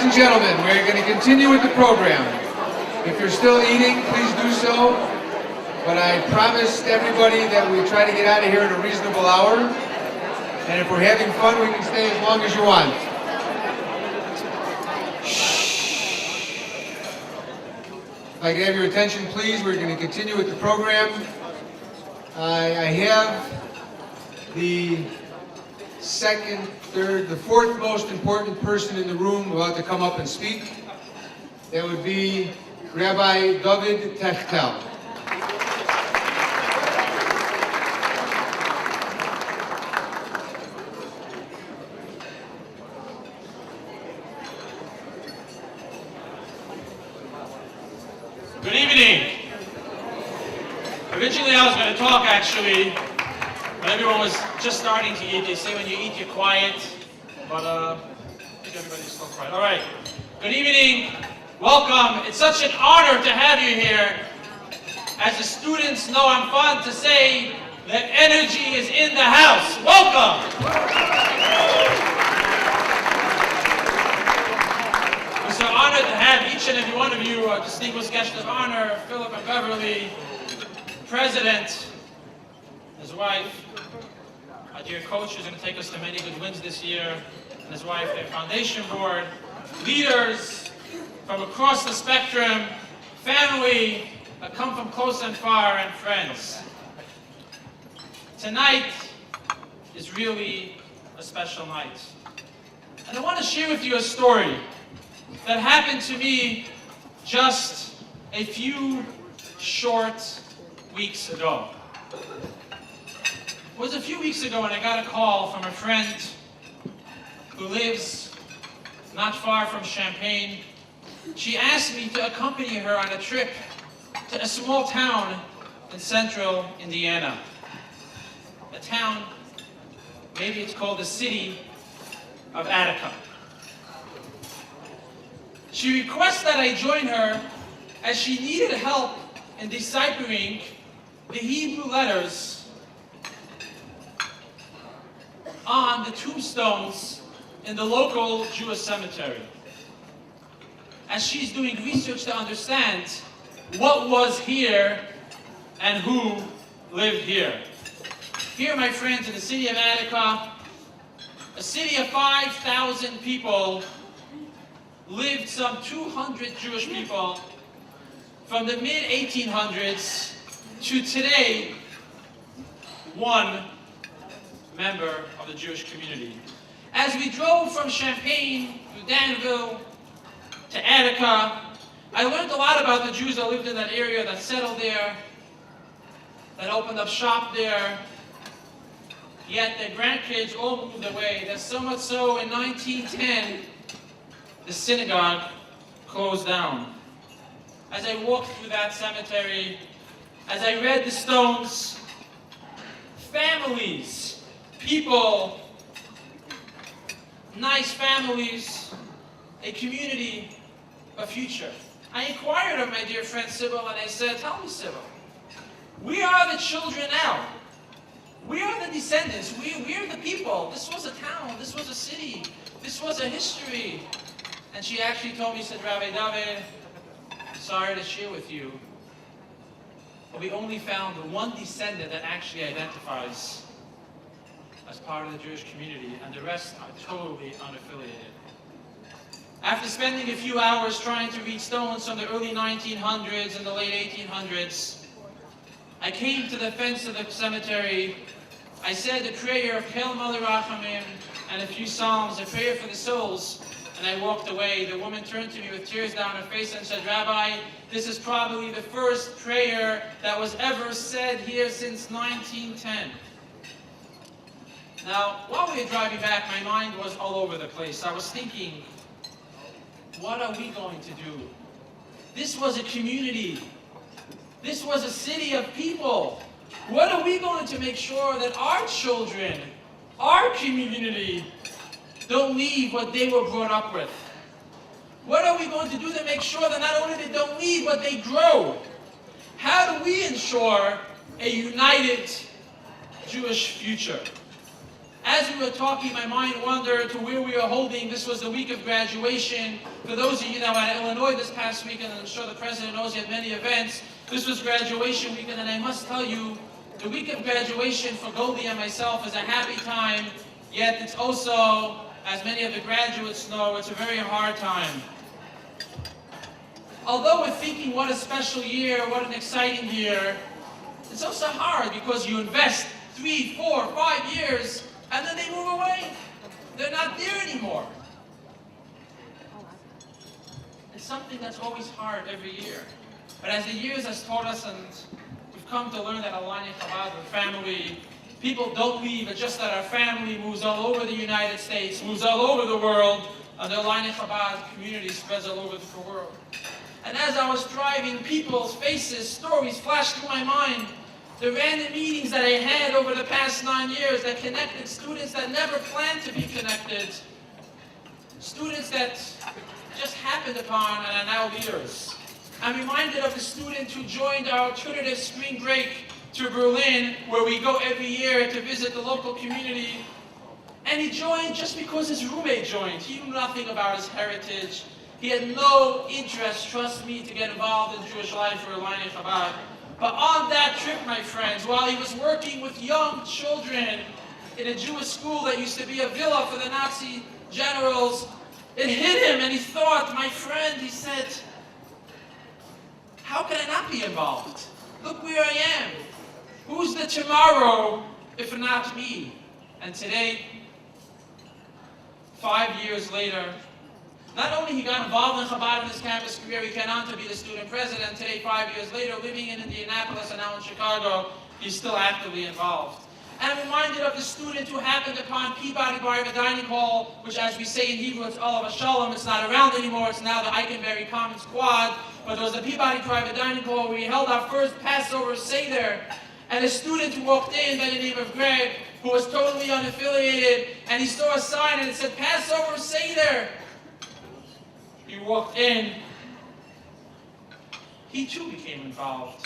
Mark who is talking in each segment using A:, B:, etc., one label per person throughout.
A: Ladies and gentlemen, we're going to continue with the program. If you're still eating, please do so. But I promised everybody that we try to get out of here at a reasonable hour. And if we're having fun, we can stay as long as you want. If I can have your attention, please, we're going to continue with the program. I have the second, third, the fourth most important person in the room about to come up and speak. That would be Rabbi David Techtel.
B: Good evening. Originally I was going to talk actually, but everyone was just starting to eat. They say when you eat you're quiet, but I think everybody's still quiet. All right. Good evening. Welcome. It's such an honor to have you here. As the students know, I'm fond to say that energy is in the house. Welcome. We're so honored to have each and every one of you, a distinguished guest of honor, Philip and Beverly, President, his wife, our dear coach who's going to take us to many good wins this year, and his wife, their foundation board, leaders from across the spectrum, family that come from close and far, and friends. Tonight is really a special night. And I want to share with you a story that happened to me just a few short weeks ago. It was a few weeks ago when I got a call from a friend who lives not far from Champaign. She asked me to accompany her on a trip to a small town in central Indiana. A town, maybe it's called the city of Attica. She requested that I join her as she needed help in deciphering the Hebrew letters on the tombstones in the local Jewish cemetery. As she's doing research to understand what was here and who lived here. Here, my friends, in the city of Attica, a city of 5,000 people, lived some 200 Jewish people from the mid-1800s to today, one member of the Jewish community. As we drove from Champaign to Danville to Attica, I learned a lot about the Jews that lived in that area, that settled there, that opened up shop there, yet their grandkids all moved away. There's so much so in 1910, the synagogue closed down. As I walked through that cemetery, as I read the stones, families, people, nice families, a community, a future. I inquired of my dear friend Sybil and I said, tell me, Sybil, we are the children now. We are the descendants. We are the people. This was a town. This was a city. This was a history. And she actually told me, said, Rabbi David, sorry to share with you, but we only found the one descendant that actually identifies as part of the Jewish community, and the rest are totally unaffiliated. After spending a few hours trying to read stones from the early 1900s and the late 1800s, I came to the fence of the cemetery. I said the prayer of Hail Mother Rachamim and a few psalms, a prayer for the souls, and I walked away. The woman turned to me with tears down her face and said, Rabbi, this is probably the first prayer that was ever said here since 1910. Now, while we were driving back, my mind was all over the place. I was thinking, what are we going to do? This was a community. This was a city of people. What are we going to make sure that our children, our community, don't leave what they were brought up with? What are we going to do to make sure that not only they don't leave, but they grow? How do we ensure a united Jewish future? As we were talking, my mind wandered to where we were holding. This was the week of graduation. For those of you that were at Illinois this past weekend, and I'm sure the president knows he had many events, this was graduation weekend, and I must tell you, the week of graduation for Goldie and myself is a happy time, yet it's also, as many of the graduates know, it's a very hard time. Although we're thinking what a special year, what an exciting year, it's also hard because you invest 3, 4, 5 years and then they move away. They're not there anymore. It's something that's always hard every year. But as the years has taught us, and we've come to learn that Alanya Chabad, the family, people don't leave. It's just that our family moves all over the United States, moves all over the world, and the Alanya Chabad community spreads all over the world. And as I was driving, people's faces, stories flashed through my mind. The random meetings that I had over the past 9 years that connected students that never planned to be connected. Students that just happened upon and are now leaders. I'm reminded of the student who joined our alternative spring break to Berlin, where we go every year to visit the local community. And he joined just because his roommate joined. He knew nothing about his heritage. He had no interest, trust me, to get involved in Jewish life or Alanya Chabad. But on that trip, my friends, while he was working with young children in a Jewish school that used to be a villa for the Nazi generals, it hit him and he thought, my friend, he said, how can I not be involved? Look where I am. Who's the tomorrow if not me? And today, 5 years later, not only he got involved in Chabad in his campus career, he went on to be the student president. Today, 5 years later, living in Indianapolis and now in Chicago, he's still actively involved. And I'm reminded of the student who happened upon Peabody Private Dining Hall, which, as we say in Hebrew, it's Olav Shalom. It's not around anymore. It's now the Eikenberry Commons Quad. But there was a Peabody Private Dining Hall where we held our first Passover Seder. And a student who walked in by the name of Greg, who was totally unaffiliated, and he saw a sign and it said, Passover Seder. He walked in. He too became involved.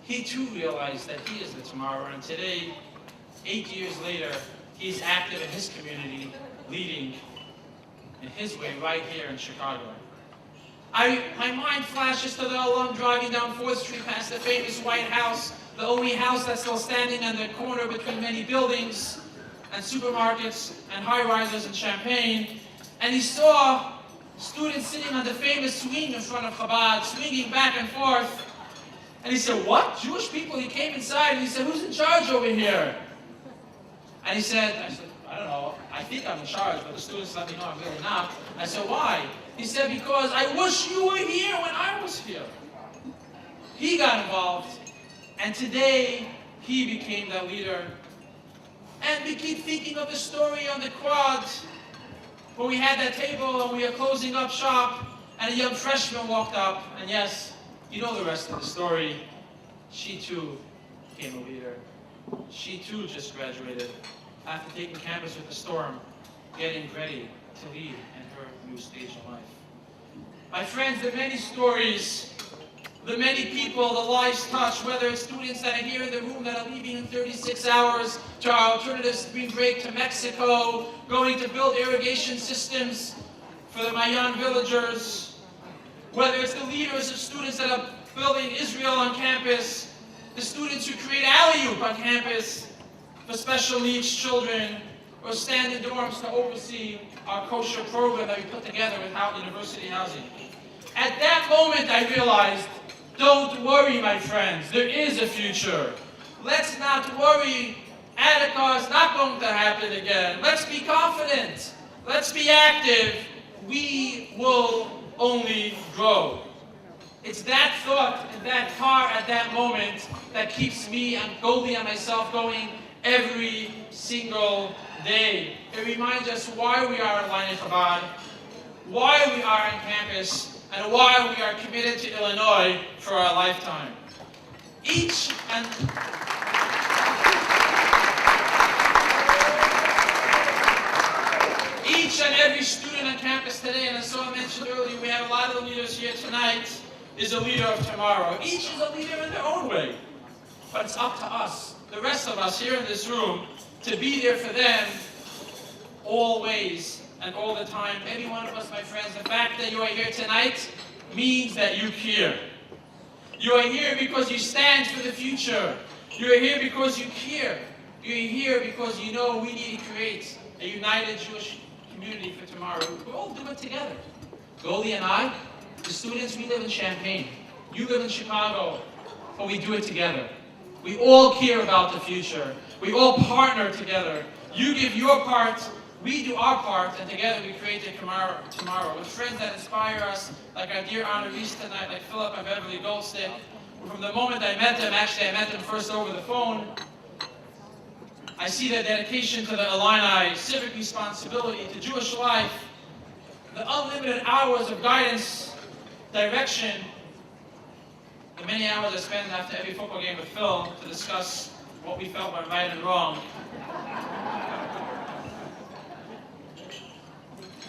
B: He too realized that he is the tomorrow. And today, 8 years later, he's active in his community, leading in his way right here in Chicago. My mind flashes to the alum driving down 4th Street past the famous White House, the only house that's still standing on the corner between many buildings and supermarkets and high-rises in Champaign. And he saw students sitting on the famous swing in front of Chabad, swinging back and forth. And he said, what? Jewish people? He came inside and he said, who's in charge over here? And he said, I don't know, I think I'm in charge, but the students let me know I'm really not. I said, why? He said, because I wish you were here when I was here. He got involved, and today he became that leader. And we keep thinking of the story on the quad, where we had that table and we were closing up shop, and a young freshman walked up, and yes, you know the rest of the story. She too became a leader. She too just graduated after taking campus with the storm, getting ready to lead in her new stage of life. My friends, the many stories, the many people, the lives touched, whether it's students that are here in the room that are leaving in 36 hours to our alternative spring break to Mexico, going to build irrigation systems for the Mayan villagers, whether it's the leaders of students that are building Israel on campus, the students who create alley-oop on campus for special needs children, or stand in dorms to oversee our kosher program that we put together with Howard University Housing. At that moment, I realized, don't worry, my friends, there is a future. Let's not worry. Attica is not going to happen again. Let's be confident. Let's be active. We will only grow. It's that thought and that car at that moment that keeps me and Goldie and myself going every single day. It reminds us why we are at Alanya Chabad, why we are on campus, and why we are committed to Illinois for our lifetime. Each and every student on campus today, and as I mentioned earlier, we have a lot of the leaders here tonight, is a leader of tomorrow. Each is a leader in their own way. But it's up to us, the rest of us here in this room, to be there for them always and all the time. Every one of us, my friends, the fact that you are here tonight means that you care. You are here because you stand for the future. You are here because you care. You are here because you know we need to create a united Jewish community for tomorrow. We'll all do it together. Goldie and I, the students, we live in Champaign. You live in Chicago, but we do it together. We all care about the future. We all partner together. You give your part, we do our part, and together we create a tomorrow. With friends that inspire us, like our dear honorees tonight, like Philip and Beverly Goldstick. From the moment I met them, actually I met them first over the phone, I see their dedication to the Illini, civic responsibility, to Jewish life, the unlimited hours of guidance, direction, the many hours I spend after every football game with Phil to discuss what we felt were right and wrong.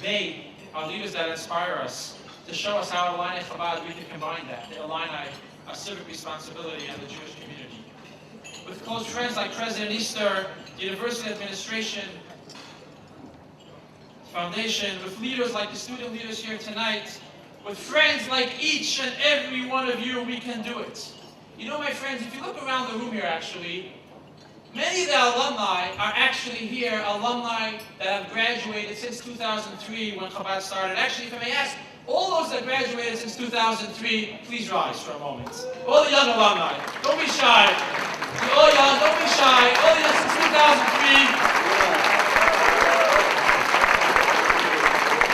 B: They are leaders that inspire us to show us how Illini Chabad we can combine that, the Illini, our civic responsibility, and the Jewish community. With close friends like President Easter, the University Administration, Foundation, with leaders like the student leaders here tonight, with friends like each and every one of you, we can do it. You know, my friends, if you look around the room here, actually, many of the alumni are actually here, alumni that have graduated since 2003 when Chabad started. Actually, if I may ask, all those that graduated since 2003, please rise for a moment. All the young alumni, don't be shy. All young, don't be shy. All young since 2003.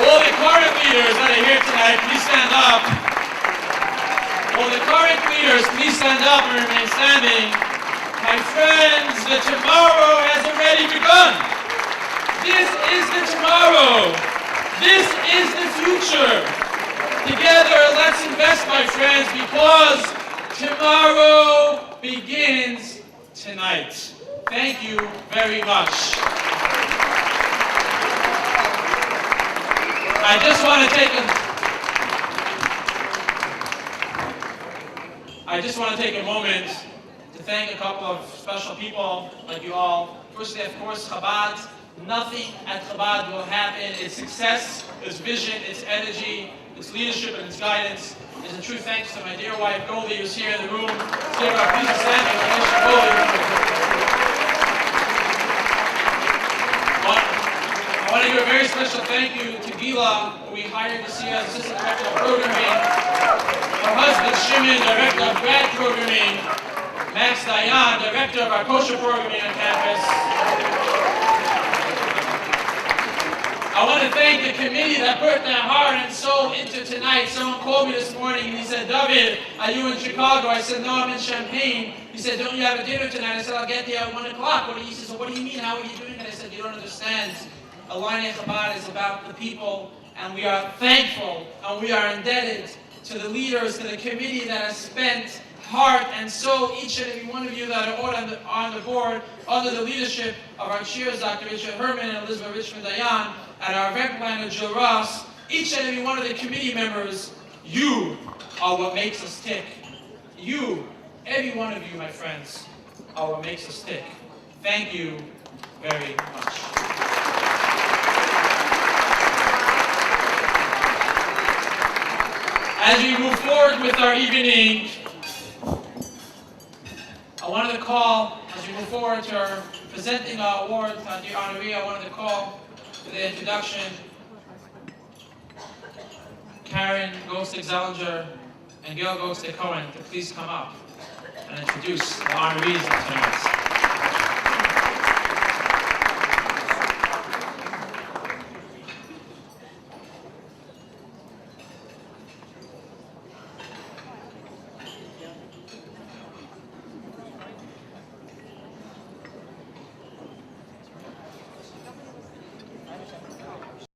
B: All the current leaders that are here tonight, please stand up. All the current leaders, please stand up and remain standing. My friends, the tomorrow has already begun. This is the tomorrow. This is the future. Together, let's invest, my friends, because tomorrow begins tonight. Thank you very much. I just want to take a moment to thank a couple of special people like you all. Firstly, of course, Chabad. Nothing at Chabad will happen. Its success, its vision, its energy, its leadership, and its guidance is a true thanks to my dear wife Goldie, who's here in the room. Dear our please stand and Goldie. I want to give a very special thank you to Gila, who we hired this year as Assistant Director of Programming, her husband Shimon, Director of Grad Programming, Max Dayan, Director of our Kosher Programming on campus. I want to thank the committee that put their heart and soul into tonight. Someone called me this morning and he said, David, are you in Chicago? I said, no, I'm in Champaign. He said, don't you have a dinner tonight? I said, I'll get there at 1 o'clock. He said, so what do you mean? How are you doing it? I said, you don't understand. Illini Chabad is about the people, and we are thankful and we are indebted to the leaders, to the committee that has spent heart and soul, each and every one of you that are on the board, under the leadership of our chairs, Dr. Richard Herman and Elizabeth Richmond Dayan, and our event planner, Jill Ross, each and every one of the committee members. You are what makes us tick. You, every one of you, my friends, are what makes us tick. Thank you very much. As we move forward with our evening, I wanted to call, as we move forward to our presenting our award, our dear honoree, I wanted to call for the introduction Karen Goldstick-Zellinger and Gail Goldstick-Cohen to please come up and introduce the honorees of tonight.